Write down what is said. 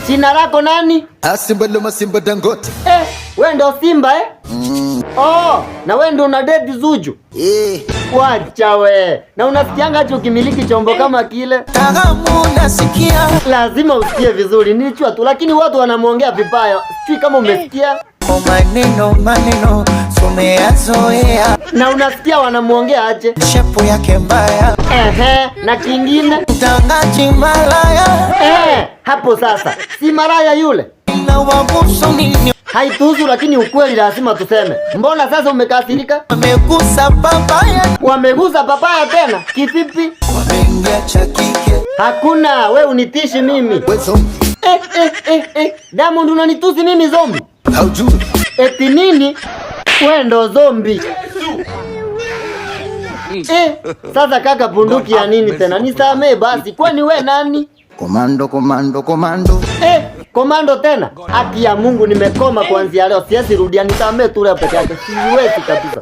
Jina lako nani? Simba Loma Simba Dangote. Wewe ndo Simba eh? Oh, na wewe ndo una date Zuju? Wacha we. Na unasikianga aje ukimiliki chombo kama kile? Tagamu nasikia. Lazima usikie vizuri. Nilichua tu lakini watu wanamuongea vibaya. Sijui kama umesikia. Maneno tumeyazoea. Na unasikia wanamuongea aje? Shepu yake mbaya. Na kingine? Mtangaji malaya. Hapo sasa. Si malaya yule? Na wabusu nini? Haituhusu lakini ukweli lazima tuseme. Mbona sasa umekasirika? Wamegusa papaya. Wamegusa papaya tena? Kivipi? Wameingia cha kike. Hakuna, we unitishi mimi. We zombi. Diamond unanitusi mimi zombi? Haujui. Eti nini? We ndo zombi. Sasa kaka bunduki ya nini tena? Nisamee basi. Kwani we nani? Komando. Komando tena? Haki ya Mungu nimekoma kuanzia leo. Siwezi rudia, nisamee tu leo peke yake. Siwezi kabisa.